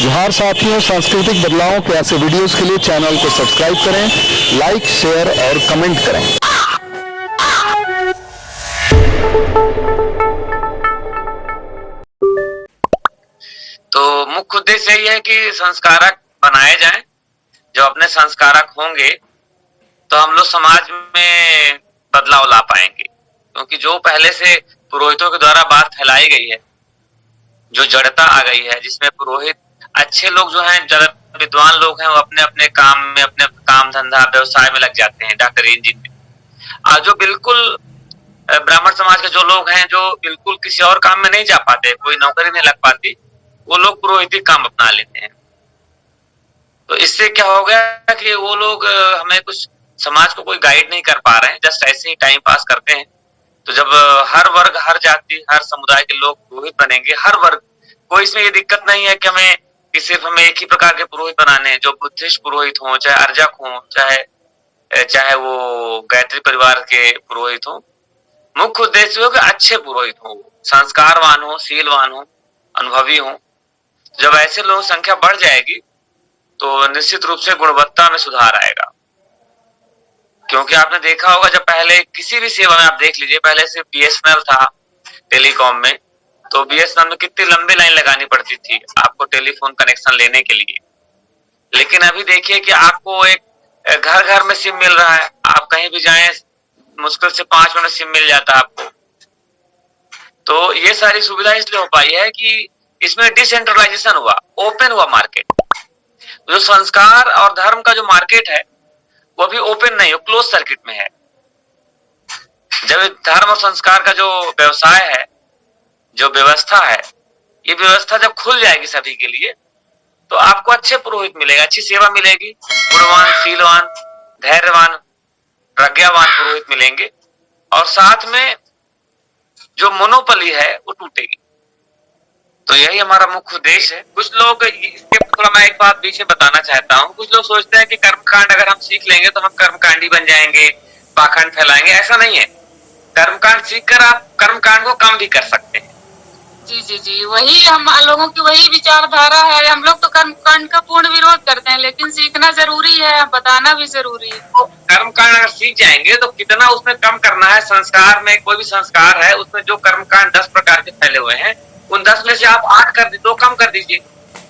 जोहार साथियों, सांस्कृतिक बदलावों के ऐसे वीडियोस के लिए चैनल को सब्सक्राइब करें, लाइक, शेयर और कमेंट करें। तो मुख्य उद्देश्य यही है कि संस्कारक बनाए जाएं। जो अपने संस्कारक होंगे तो हम लोग समाज में बदलाव ला पाएंगे, क्योंकि जो पहले से पुरोहितों के द्वारा बात फैलाई गई है, जो जड़ता आ गई है, जिसमें पुरोहित अच्छे लोग जो हैं, ज्यादा विद्वान लोग हैं, वो अपने अपने काम में, अपने काम धंधा व्यवसाय में लग जाते हैं, डॉक्टर इंजीनियर। और जो बिल्कुल ब्राह्मण समाज के जो लोग हैं, जो बिल्कुल किसी और काम में नहीं जा पाते, कोई नौकरी नहीं लग पाती, वो लोग पुरोहितिक काम अपना लेते हैं। तो इससे क्या हो गया कि वो लोग हमें कुछ समाज को कोई गाइड नहीं कर पा रहे हैं, जस्ट ऐसे ही टाइम पास करते हैं। तो जब हर वर्ग, हर जाति, हर समुदाय के लोग पुरोहित बनेंगे, हर वर्ग, कोई इसमें ये दिक्कत नहीं है कि हमें कि सिर्फ हमें एक ही प्रकार के पुरोहित बनाने हैं, जो बुद्धिस्ट पुरोहित हों, चाहे अर्जक हों, चाहे वो गायत्री परिवार के पुरोहित हों। मुख्य उद्देश्य हो कि अच्छे पुरोहित हों, संस्कारवान हो, शीलवान हो, अनुभवी हो। जब ऐसे लोगों की संख्या बढ़ जाएगी तो निश्चित रूप से गुणवत्ता में सुधार आएगा। क्योंकि आपने देखा होगा, जब पहले किसी भी सेवा में आप देख लीजिए, पहले सिर्फ बीएसएनएल था टेलीकॉम में, तो बीएसएनएल में कितनी लंबी लाइन लगानी पड़ती थी आपको टेलीफोन कनेक्शन लेने के लिए। लेकिन अभी देखिए कि आपको एक घर घर में सिम मिल रहा है, आप कहीं भी जाएं मुश्किल से 5 मिनट सिम मिल जाता है आपको। तो ये सारी सुविधा इसलिए हो पाई है कि इसमें डिसेंट्रलाइजेशन हुआ, ओपन हुआ मार्केट। जो संस्कार और धर्म का जो मार्केट है वो भी ओपन नहीं, वो क्लोज सर्किट में है। जब धर्म और संस्कार का जो व्यवसाय है, जो व्यवस्था है, ये व्यवस्था जब खुल जाएगी सभी के लिए, तो आपको अच्छे पुरोहित मिलेगा, अच्छी सेवा मिलेगी, गुणवान, शीलवान, धैर्यवान, प्रज्ञावान पुरोहित मिलेंगे, और साथ में जो मोनोपोली है वो टूटेगी। तो यही हमारा मुख्य उद्देश्य है। कुछ लोग, इसके थोड़ा मैं एक बात बीच में बताना चाहता हूँ, कुछ लोग सोचते हैं कि कर्मकांड अगर हम सीख लेंगे तो हम कर्मकांडी बन जाएंगे, पाखंड फैलाएंगे। ऐसा नहीं है। कर्मकांड सीखकर आप कर्मकांड को कम भी कर सकते हैं। जी जी जी, वही हम लोगों की वही विचारधारा है। हम लोग तो कर्मकांड का पूर्ण विरोध करते हैं, लेकिन सीखना जरूरी है, बताना भी जरूरी है। तो कर्मकांड अगर सीख जाएंगे तो कितना उसमें कम करना है। संस्कार में कोई भी संस्कार है, उसमें जो कर्मकांड 10 प्रकार के फैले हुए हैं, उन 10 में से आप 8 कर दीजिए, 2 कम कर दीजिए,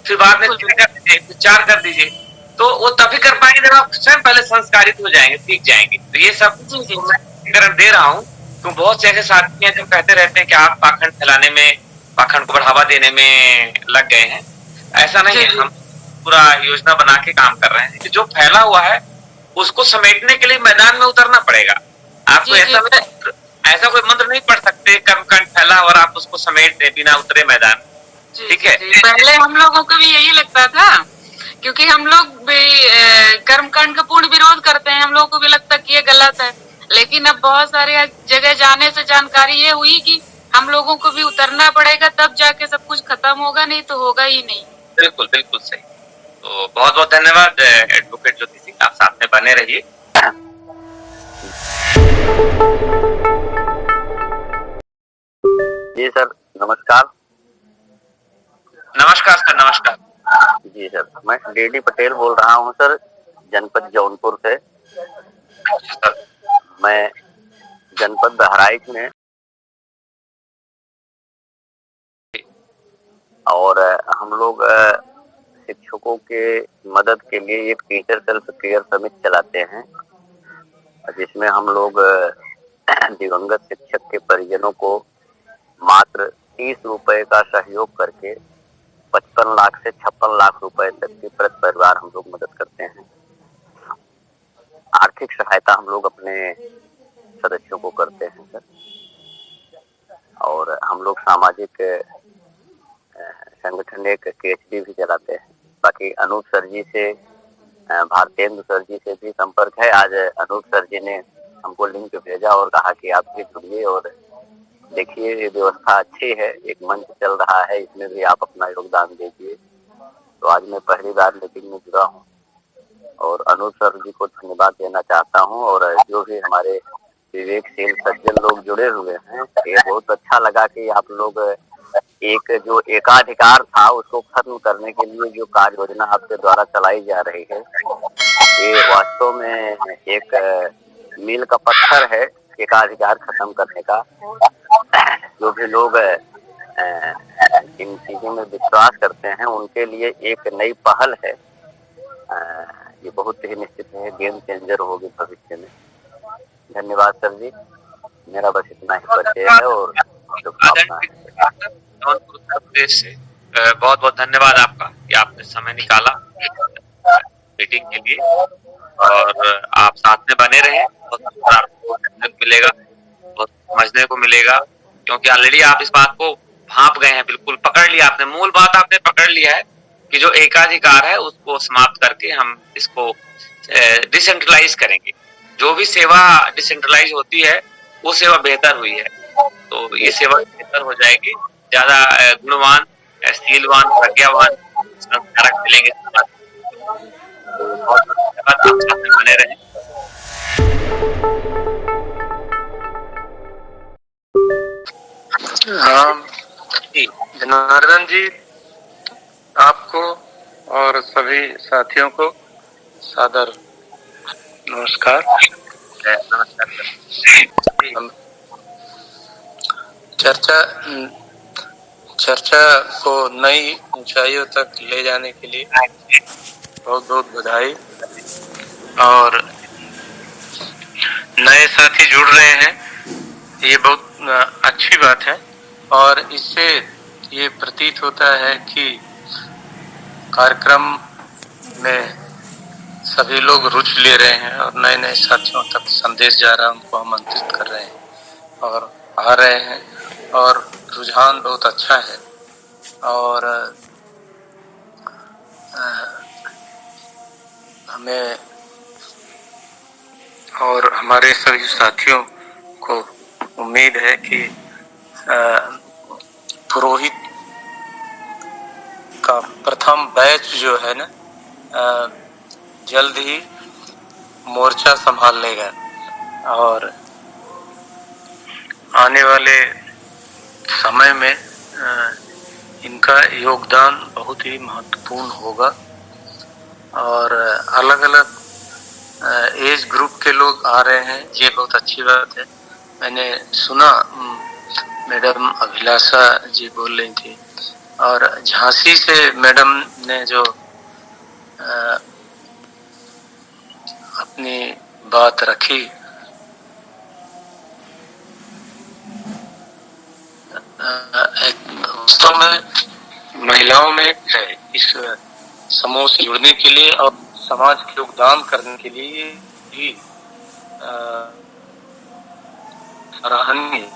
फिर बाद में 6 कर दीजिए, फिर 4 कर दीजिए। तो वो तभी कर पाएंगे जब आप स्वयं पहले संस्कारित हो जाएंगे, सीख जाएंगे। तो ये सब मैं दे रहा हूँ। तो बहुत से ऐसे साथी हैं जो कहते रहते हैं कि आप पाखंड फैलाने में, पाखंड को बढ़ावा देने में लग गए हैं। ऐसा नहीं है, हम पूरा योजना बना के काम कर रहे हैं कि जो फैला हुआ है उसको समेटने के लिए मैदान में उतरना पड़ेगा। आपको ऐसा कोई मंत्र नहीं पढ़ सकते कर्मकांड फैला और आप उसको समेट दे बिना उतरे मैदान। ठीक है, पहले हम लोगों को भी यही लगता था, क्योंकि हम लोग भी कर्मकांड का पूर्ण विरोध करते हैं। हम लोगों को भी लगता कि ये गलत है, लेकिन अब बहुत सारे जगह जाने से जानकारी ये हुई कि हम लोगों को भी उतरना पड़ेगा, तब जाके सब कुछ खत्म होगा, नहीं तो होगा ही नहीं। बिल्कुल बिल्कुल सही। तो बहुत बहुत धन्यवाद एडवोकेट ज्योति सिंह, आप साथ में बने रहिए। जी सर, नमस्कार। नमस्कार सर, नमस्कार। जी सर, मैं डीडी पटेल बोल रहा हूँ सर, जनपद जौनपुर से। मैं जनपद बहराइच में, और हम लोग शिक्षकों के मदद के लिए एक टीचर सेल्फ केयर समिति चलाते हैं, जिसमें हम लोग दिवंगत शिक्षक के परिजनों को मात्र 30 रुपए का सहयोग करके 55 लाख से 56 लाख रुपए तक की प्रति परिवार हम लोग मदद करते हैं। आर्थिक सहायता हम लोग अपने सदस्यों को करते हैं सर। और हम लोग सामाजिक संगठन एक केएचडी भी चलाते हैं। बाकी अनूप सर जी से, भारतेंदु सर जी से भी संपर्क है। आज अनूप सर जी ने हमको लिंक भेजा और कहा कि आप भी जुड़िए और देखिए, ये व्यवस्था अच्छी है, एक मंच चल रहा है, इसमें भी आप अपना योगदान दीजिए। तो आज मैं पहली बार मीटिंग में जुड़ा हूँ और अनूप सर जी को धन्यवाद देना चाहता हूँ। और जो भी हमारे विवेकशील सज्जन लोग जुड़े हुए हैं, ये बहुत अच्छा लगा कि आप लोग एक जो एकाधिकार था उसको खत्म करने के लिए जो कार्य योजना आपके द्वारा चलाई जा रही है, ये वास्तव में एक मील का पत्थर है एकाधिकार खत्म करने का। जो भी लोग इन चीजों में विश्वास करते हैं उनके लिए एक नई पहल है। ये बहुत ही निश्चित है गेम चेंजर होगी भविष्य में। धन्यवाद सर जी, मेरा बस इतना ही परिचय है और शुभकामना है। जौनपुर उत्तर प्रदेश से बहुत बहुत धन्यवाद आपका कि आपने समय निकाला मीटिंग के लिए, और आप साथ में बने रहे। बहुत आपको मिलेगा, बहुत समझने को मिलेगा, क्योंकि ऑलरेडी आप इस बात को भांप गए हैं, बिल्कुल पकड़ लिया आपने। मूल बात आपने पकड़ लिया है कि जो एकाधिकार है उसको समाप्त करके हम इसको डिसेंट्रलाइज करेंगे। जो भी सेवा डिसेंट्रलाइज होती है वो सेवा बेहतर हुई है, तो ये सेवा बेहतर हो जाएगी। ज्यादा गुणवान, शीलवान, प्रज्ञावान संस्कारक मिलेंगे। बहुत धन्यवाद, आप साथ में बने रहे। जनार्दन जी, आपको और सभी साथियों को सादर नमस्कार। चर्चा को नई ऊंचाइयों तक ले जाने के लिए बहुत बहुत बधाई। और नए साथी जुड़ रहे हैं, ये बहुत अच्छी बात है, और इससे ये प्रतीत होता है कि कार्यक्रम में सभी लोग रुचि ले रहे हैं और नए नए साथियों तक संदेश जा रहा है, उनको आमंत्रित कर रहे हैं और आ रहे हैं, और रुझान बहुत अच्छा है। और हमें और हमारे सभी साथियों को उम्मीद है कि पुरोहित का प्रथम बैच जो है ना जल्द ही मोर्चा संभाल लेगा, और आने वाले समय में इनका योगदान बहुत ही महत्वपूर्ण होगा। और अलग अलग एज ग्रुप के लोग आ रहे हैं, ये बहुत अच्छी बात है। मैंने सुना मैडम अभिलाषा जी बोल रही थी, और झांसी से मैडम ने जो अपनी बात रखी, वास्तव में महिलाओं में इस समूह से जुड़ने के लिए और समाज के योगदान करने के लिए भी सराहनीय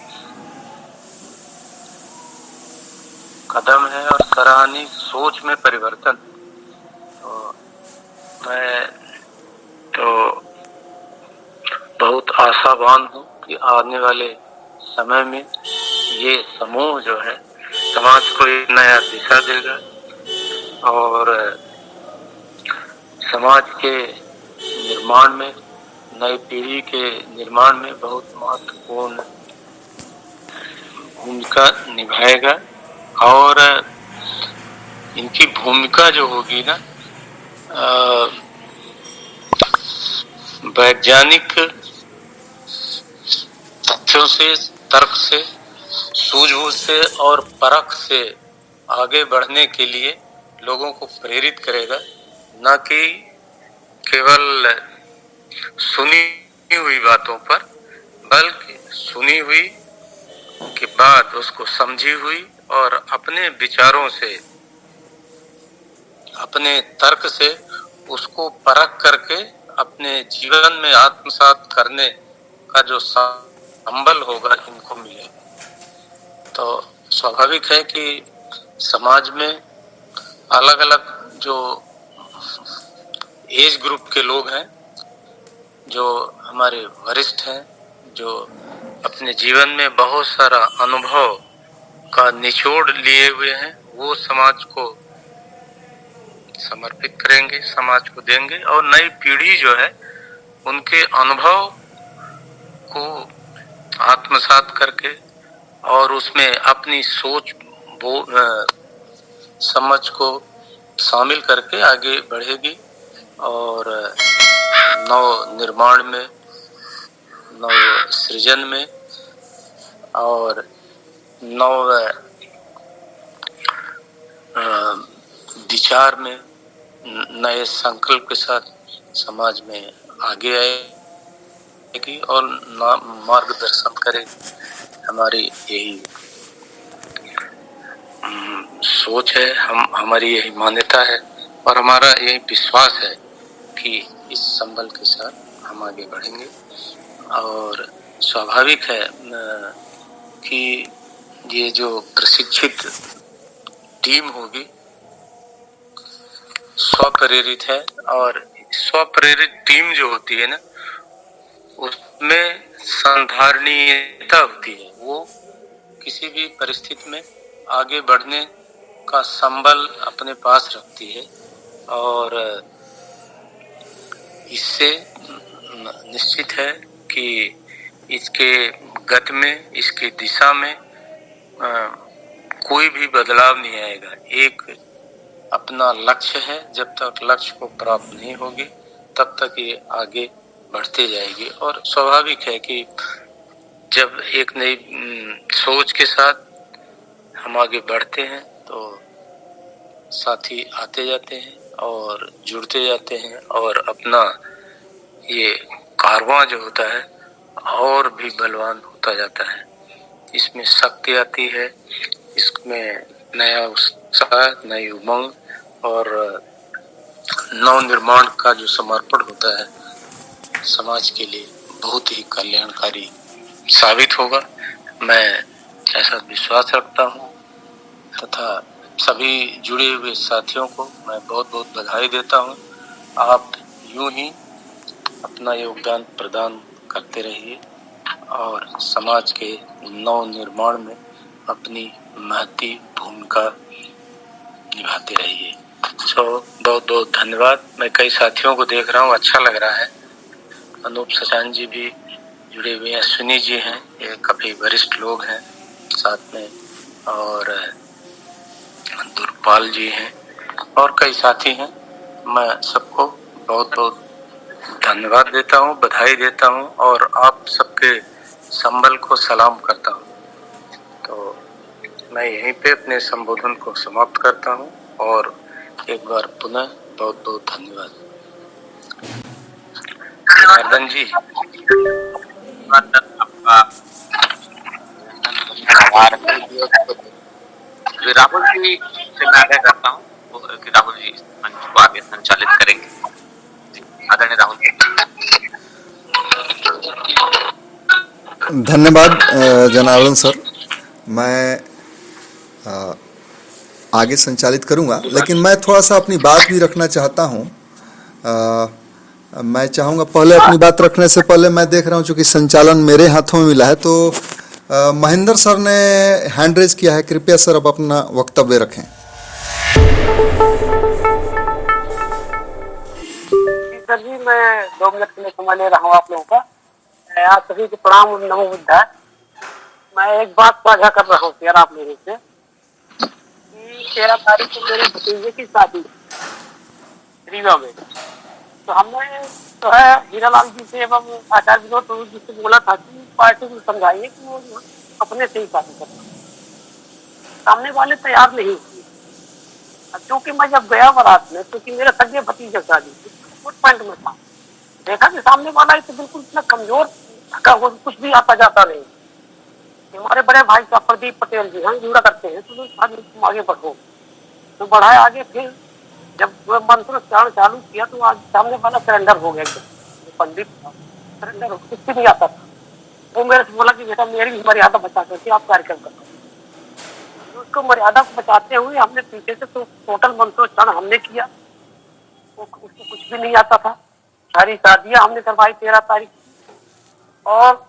कदम है और सराहनीय सोच में परिवर्तन। तो मैं तो बहुत आशावान हूँ कि आने वाले समय में ये समूह जो है समाज को एक नया दिशा देगा और समाज के निर्माण में, नई पीढ़ी के निर्माण में बहुत महत्वपूर्ण भूमिका निभाएगा। और इनकी भूमिका जो होगी ना वैज्ञानिक तथ्यों से, तर्क से, सूझबूझ से और परख से आगे बढ़ने के लिए लोगों को प्रेरित करेगा, न कि केवल सुनी हुई बातों पर, बल्कि सुनी हुई के बाद उसको समझी हुई और अपने विचारों से, अपने तर्क से उसको परख करके अपने जीवन में आत्मसात करने का जो संबल होगा इनको मिलेगा। तो स्वाभाविक है कि समाज में अलग अलग जो एज ग्रुप के लोग हैं, जो हमारे वरिष्ठ हैं, जो अपने जीवन में बहुत सारा अनुभव का निचोड़ लिए हुए हैं, वो समाज को समर्पित करेंगे, समाज को देंगे। और नई पीढ़ी जो है उनके अनुभव को आत्मसात करके और उसमें अपनी सोच वो समझ को शामिल करके आगे बढ़ेगी और नव निर्माण में, नव सृजन में और नव विचार में, नए संकल्प के साथ समाज में आगे आएगी और मार्गदर्शन करेगी। हमारी यही सोच है, हमारी यही मान्यता है और हमारा यही विश्वास है कि इस संबल के साथ हम आगे बढ़ेंगे। और स्वाभाविक है कि ये जो प्रशिक्षित टीम होगी स्वप्रेरित है और स्वप्रेरित टीम जो होती है ना, उसमें संधारणीयता होती है। वो किसी भी परिस्थिति में आगे बढ़ने का संबल अपने पास रखती है और इससे निश्चित है कि इसके गति में, इसकी दिशा में कोई भी बदलाव नहीं आएगा। एक अपना लक्ष्य है, जब तक लक्ष्य को प्राप्त नहीं होगी तब तक ये आगे बढ़ते जाएगी। और स्वाभाविक है कि जब एक नई सोच के साथ हम आगे बढ़ते हैं तो साथी आते जाते हैं और जुड़ते जाते हैं और अपना ये कारवां जो होता है और भी बलवान होता जाता है। इसमें शक्ति आती है, इसमें नया उत्साह, नई उमंग और नव निर्माण का जो समर्पण होता है समाज के लिए बहुत ही कल्याणकारी साबित होगा। मैं ऐसा विश्वास रखता हूँ तथा सभी जुड़े हुए साथियों को मैं बहुत बहुत बधाई देता हूँ। आप यूं ही अपना योगदान प्रदान करते रहिए और समाज के नव निर्माण में अपनी महती भूमिका निभाते रहिए। बहुत बहुत धन्यवाद। मैं कई साथियों को देख रहा हूँ, अच्छा लग रहा है। अनूप सचान जी भी जुड़े हुए हैं, अश्विनी जी हैं, ये काफी वरिष्ठ लोग हैं साथ में, और दुर्पाल जी हैं और कई साथी हैं। मैं सबको बहुत बहुत धन्यवाद देता हूँ, बधाई देता हूँ और आप सबके संबल को सलाम करता हूँ। तो मैं यहीं पे अपने संबोधन को समाप्त करता हूँ और एक बार पुनः बहुत बहुत धन्यवाद। जनार्दन जी, राहुल जी से मैं आग्रह करता हूँ कि राहुल जी मंच को आगे संचालित करेंगे। आदरणीय राहुल जी। धन्यवाद जनार्दन सर। मैं आगे संचालित करूंगा, लेकिन मैं थोड़ा सा अपनी बात भी रखना चाहता हूं। मैं चाहूँगा पहले अपनी बात रखने से पहले, मैं देख रहा हूँ चूँकि संचालन मेरे हाथों में मिला है, तो महेंद्र सर ने हैंड रेज किया है। कृपया सर अब अपना वक्तव्य रखें। सर जी, मैं 2 मिनट के लिए समय ले रहा हूँ आप लोगों का। आप सभी को प्रणाम, नमो बुद्धाय। मैं एक बात साझा कर रहा हूँ यार आप लोगों से कि 13 तारीख को मेरे भतीजे की शादी रीवा में, तो हमने तो है हीरालाल जी से एवं आचार्य विनोद जी से बोला था कि पार्टी को समझाइए कि वो अपने से ही शादी करना। सामने वाले तैयार नहीं हुए। क्योंकि मैं जब गया बारात में, क्योंकि मेरे सगे भतीजे शादी फुट पैंट में था, देखा कि सामने वाला तो बिल्कुल इतना कमजोर थका हुआ, कुछ भी आता जाता नहीं। हमारे बड़े भाई साहब प्रदीप पटेल जी हम जुड़ा करते हैं, तो तुम आगे बढ़ो, तो बढ़ाए आगे। फिर जब मंत्रोच्चारण चालू किया तो आज सामने वाला सरेंडर हो गया। पंडित सरेंडर कुछ भी नहीं आता था। वो मेरे से बोला कि बेटा मेरी भी मर्यादा बचा करके आप कार्यक्रम करो। तो उसको मर्यादा को बचाते हुए हमने पीछे से तो टोटल मंत्रोच्चारण हमने किया। उसको कुछ भी नहीं आता था। सारी शादियां हमने करवाई 13 तारीख, और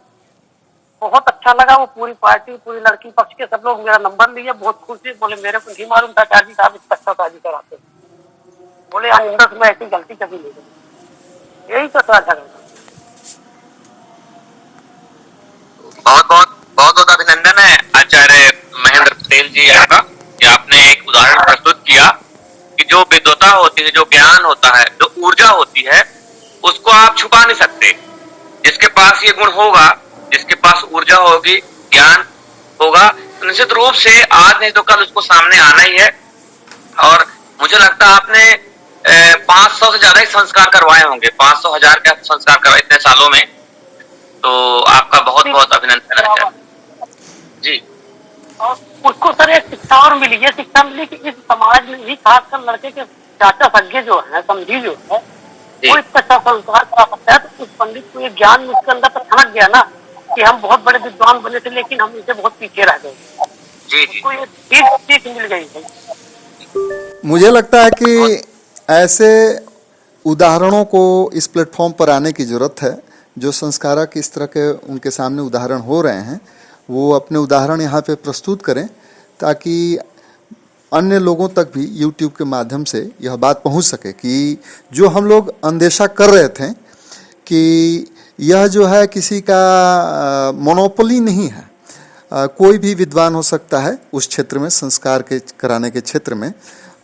बहुत अच्छा लगा। वो पूरी पार्टी, पूरी लड़की पक्ष के सब लोग मेरा नंबर लिए, बहुत खुश थे। बोले मेरे को नहीं मालूम था चार्जी साहब इतना अच्छा शादी कराते। बोले आइंदा में ऐसी गलती कभी नहीं करी। यही तो साझा करना। बहुत बहुत अभिनंदन है आचार्य महेंद्र पटेल जी आपका। क्षमता होती है, जो ज्ञान होता है, जो ऊर्जा होती है, उसको आप छुपा नहीं सकते। जिसके पास ये गुण होगा, जिसके पास ऊर्जा होगी, ज्ञान होगा, तो निश्चित रूप से आज नहीं तो कल उसको सामने आना ही है। और मुझे लगता है आपने 500 से ज्यादा ही संस्कार करवाए होंगे, 500 1000 के संस्कार करवाए इतने सालों में, तो आपका बहुत बहुत अभिनंदन है जी। और उसको सर एक शिक्षा और मिली है, शिक्षा मिली कि इस समाज में भी खासकर लड़के के चाचा सज्ञे जो है, समझी जो है, वो इतना अच्छा संस्कार करा सकता है। तो उस पंडित को ये ज्ञान उसके अंदर तो ठनक गया ना कि हम बहुत बड़े विद्वान बने थे, लेकिन हम इसे बहुत पीछे रह गए। जी। उसको ये सीख मिल गई है। मुझे लगता है कि ऐसे उदाहरणों को इस प्लेटफॉर्म पर आने की ज़रूरत है। जो संस्कारक इस तरह के उनके सामने उदाहरण हो रहे हैं, वो अपने उदाहरण यहाँ पे प्रस्तुत करें, ताकि अन्य लोगों तक भी YouTube के माध्यम से यह बात पहुँच सके कि जो हम लोग अंदेशा कर रहे थे कि यह जो है किसी का मोनोपोली नहीं है। कोई भी विद्वान हो सकता है उस क्षेत्र में, संस्कार के कराने के क्षेत्र में,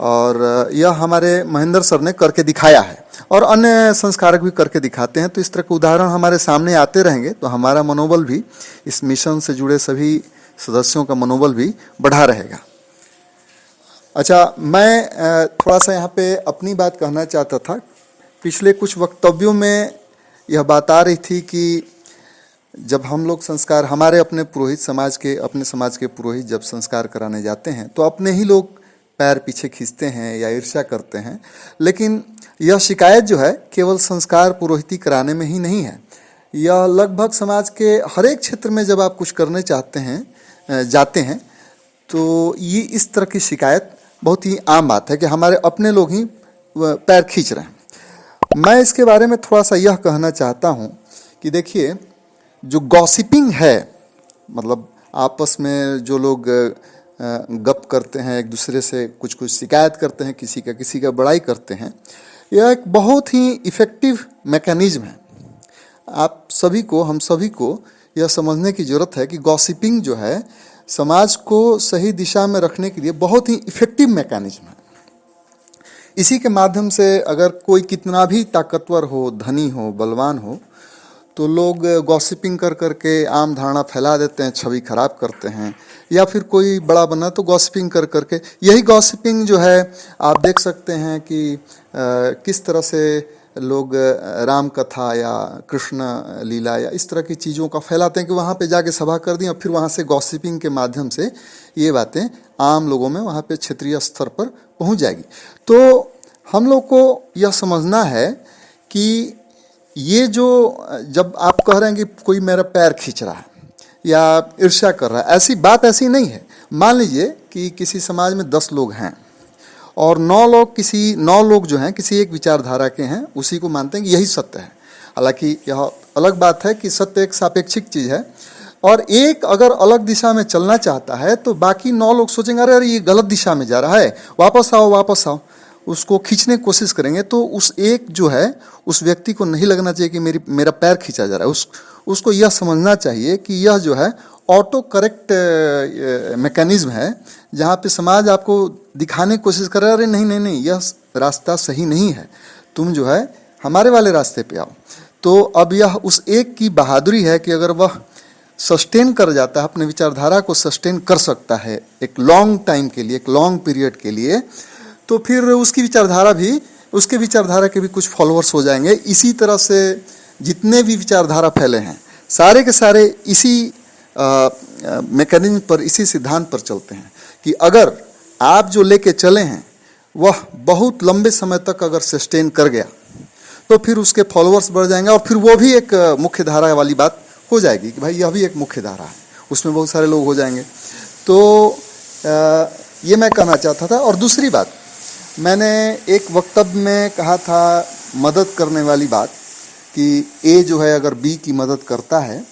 और यह हमारे महेंद्र सर ने करके दिखाया है और अन्य संस्कारक भी करके दिखाते हैं। तो इस तरह के उदाहरण हमारे सामने आते रहेंगे तो हमारा मनोबल भी, इस मिशन से जुड़े सभी सदस्यों का मनोबल भी बढ़ा रहेगा। अच्छा, मैं थोड़ा सा यहाँ पे अपनी बात कहना चाहता था। पिछले कुछ वक्तव्यों में यह बात आ रही थी कि जब हम लोग संस्कार, हमारे अपने पुरोहित समाज के, अपने समाज के पुरोहित जब संस्कार कराने जाते हैं तो अपने ही लोग पैर पीछे खींचते हैं या ईर्ष्या करते हैं। लेकिन यह शिकायत जो है केवल संस्कार पुरोहिती कराने में ही नहीं है, यह लगभग समाज के हर एक क्षेत्र में जब आप कुछ करने चाहते हैं, जाते हैं, तो ये इस तरह की शिकायत बहुत ही आम बात है कि हमारे अपने लोग ही पैर खींच रहे हैं। मैं इसके बारे में थोड़ा सा यह कहना चाहता हूँ कि देखिए, जो गॉसिपिंग है, मतलब आपस में जो लोग गप करते हैं, एक दूसरे से कुछ कुछ शिकायत करते हैं, किसी का बड़ाई करते हैं, यह एक बहुत ही इफ़ेक्टिव मैकेनिज्म है। आप सभी को, हम सभी को यह समझने की ज़रूरत है कि गॉसिपिंग जो है समाज को सही दिशा में रखने के लिए बहुत ही इफ़ेक्टिव मैकेनिज्म है। इसी के माध्यम से अगर कोई कितना भी ताकतवर हो, धनी हो, बलवान हो, तो लोग गॉसिपिंग कर करके आम धारणा फैला देते हैं, छवि खराब करते हैं, या फिर कोई बड़ा बना तो गॉसिपिंग कर करके, यही गॉसिपिंग जो है आप देख सकते हैं कि किस तरह से लोग राम कथा या कृष्ण लीला या इस तरह की चीज़ों का फैलाते हैं कि वहाँ पे जाके सभा कर दी और फिर वहाँ से गॉसिपिंग के माध्यम से ये बातें आम लोगों में वहाँ पे क्षेत्रीय स्तर पर पहुँच जाएगी। तो हम लोग को यह समझना है कि ये जो, जब आप कह रहे हैं कि कोई मेरा पैर खींच रहा है या ईर्ष्या कर रहा है, ऐसी बात ऐसी नहीं है। मान लीजिए कि किसी समाज में 10 लोग हैं और 9 लोग जो हैं किसी एक विचारधारा के हैं, उसी को मानते हैं कि यही सत्य है। हालांकि यह अलग बात है कि सत्य एक सापेक्षिक चीज़ है, और एक अगर अलग दिशा में चलना चाहता है तो बाकी 9 लोग सोचेंगे अरे ये गलत दिशा में जा रहा है, वापस आओ, उसको खींचने की कोशिश करेंगे। तो उस एक जो है, उस व्यक्ति को नहीं लगना चाहिए कि मेरा पैर खींचा जा रहा है। उसको यह समझना चाहिए कि यह जो है ऑटो करेक्ट मैकेनिज्म है, जहाँ पे समाज आपको दिखाने की कोशिश कर रहा है, अरे नहीं, यह रास्ता सही नहीं है, तुम जो है हमारे वाले रास्ते पे आओ। तो अब यह उस एक की बहादुरी है कि अगर वह सस्टेन कर जाता है, अपने विचारधारा को सस्टेन कर सकता है एक लॉन्ग टाइम के लिए, एक लॉन्ग पीरियड के लिए, तो फिर उसकी विचारधारा भी, उसके विचारधारा के भी कुछ फॉलोअर्स हो जाएंगे। इसी तरह से जितने भी विचारधारा फैले हैं सारे के सारे इसी मैकेनिज्म पर, इसी सिद्धांत पर चलते हैं कि अगर आप जो लेके चले हैं वह बहुत लंबे समय तक अगर सस्टेन कर गया तो फिर उसके फॉलोअर्स बढ़ जाएंगे और फिर वो भी एक मुख्य धारा वाली बात हो जाएगी कि भाई यह भी एक मुख्य धारा है, उसमें बहुत सारे लोग हो जाएंगे। तो ये मैं कहना चाहता था। और दूसरी बात, मैंने एक वक्तव्य में कहा था मदद करने वाली बात कि ए जो है अगर बी की मदद करता है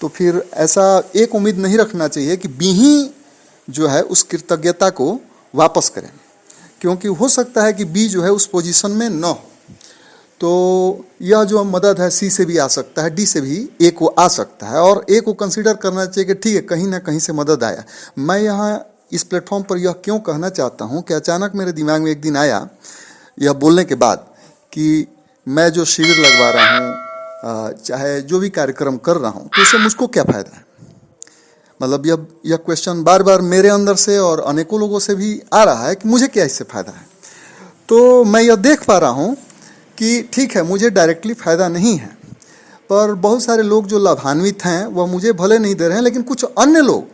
तो फिर ऐसा एक उम्मीद नहीं रखना चाहिए कि बी ही जो है उस कृतज्ञता को वापस करें, क्योंकि हो सकता है कि बी जो है उस पोजीशन में न हो। तो यह जो मदद है सी से भी आ सकता है, डी से भी ए को आ सकता है, और ए को कंसीडर करना चाहिए कि ठीक है कहीं ना कहीं से मदद आया। मैं यहाँ इस प्लेटफॉर्म पर यह क्यों कहना चाहता हूँ कि अचानक मेरे दिमाग में एक दिन आया यह बोलने के बाद कि मैं जो शिविर लगवा रहा हूँ, चाहे जो भी कार्यक्रम कर रहा हूँ, तो इससे मुझको क्या फ़ायदा है। मतलब यह क्वेश्चन बार बार मेरे अंदर से और अनेकों लोगों से भी आ रहा है कि मुझे क्या इससे फ़ायदा है। तो मैं यह देख पा रहा हूँ कि ठीक है, मुझे डायरेक्टली फ़ायदा नहीं है, पर बहुत सारे लोग जो लाभान्वित हैं वह मुझे भले नहीं दे रहे हैं, लेकिन कुछ अन्य लोग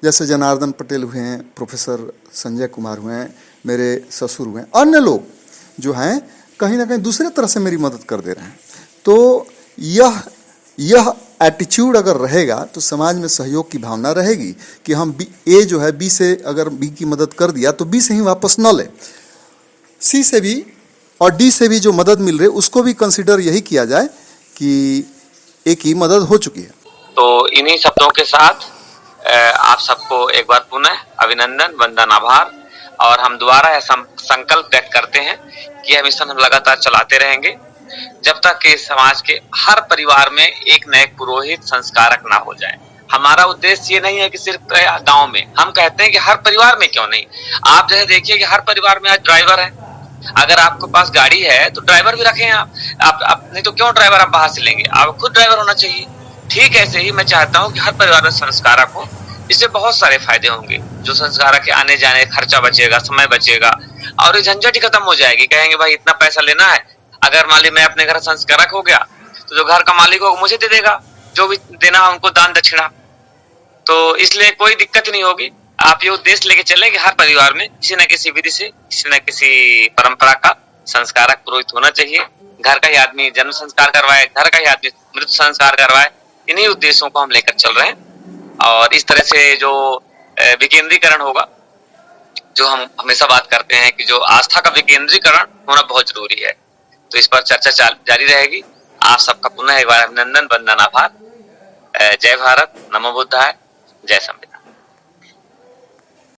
जैसे जनार्दन पटेल हुए हैं, प्रोफेसर संजय कुमार हुए हैं, मेरे ससुर हुए हैं, अन्य लोग जो हैं कहीं ना कहीं दूसरे तरह से मेरी मदद कर दे रहे हैं। तो यह एटीट्यूड अगर रहेगा तो समाज में सहयोग की भावना रहेगी कि हम ए जो है बी से अगर बी की मदद कर दिया तो बी से ही वापस न ले, सी से भी और डी से भी जो मदद मिल रही है उसको भी कंसिडर यही किया जाए कि एक ही मदद हो चुकी है। तो इन्हीं शब्दों के साथ आप सबको एक बार पुनः अभिनंदन, वंदन, आभार। और हम दोबारा यह संकल्प व्यक्त करते हैं कि यह मिशन हम लगातार चलाते रहेंगे जब तक कि समाज के हर परिवार में एक नए पुरोहित संस्कारक ना हो जाए। हमारा उद्देश्य ये नहीं है कि सिर्फ गांव में, हम कहते हैं कि हर परिवार में क्यों नहीं। आप जैसे देखिए कि हर परिवार में आज ड्राइवर है, अगर आपके पास गाड़ी है तो ड्राइवर भी रखें आप नहीं तो क्यों ड्राइवर आप बाहर से लेंगे, आप खुद ड्राइवर होना चाहिए। ठीक ऐसे ही मैं चाहता हूँ कि हर परिवार में संस्कारक हो, इससे बहुत सारे फायदे होंगे। जो संस्कारक के आने जाने खर्चा बचेगा, समय बचेगा और ये झंझट ही खत्म हो जाएगी। कहेंगे भाई इतना पैसा लेना है, अगर मान ली मैं अपने घर संस्कारक हो गया तो जो घर का मालिक होगा मुझे दे देगा, जो भी देना है उनको दान दक्षिणा, तो इसलिए कोई दिक्कत नहीं होगी। आप ये उद्देश्य लेके चलें कि हर परिवार में किसी न किसी विधि से, किसी न किसी परंपरा का संस्कारक पुरोहित होना चाहिए। घर का ही आदमी जन्म संस्कार करवाए, घर का ही आदमी मृत्यु संस्कार करवाए। इन्हीं उद्देश्यों को हम लेकर चल रहे हैं और इस तरह से जो विकेंद्रीकरण होगा, जो हम हमेशा बात करते हैं कि जो आस्था का विकेंद्रीकरण होना बहुत जरूरी है, तो इस पर चर्चा जारी रहेगी। आप सबका पुनः एक बार अभिनंदन, वंदन, आभार। जय भारत, नमो बुद्धाय, जय संविधान।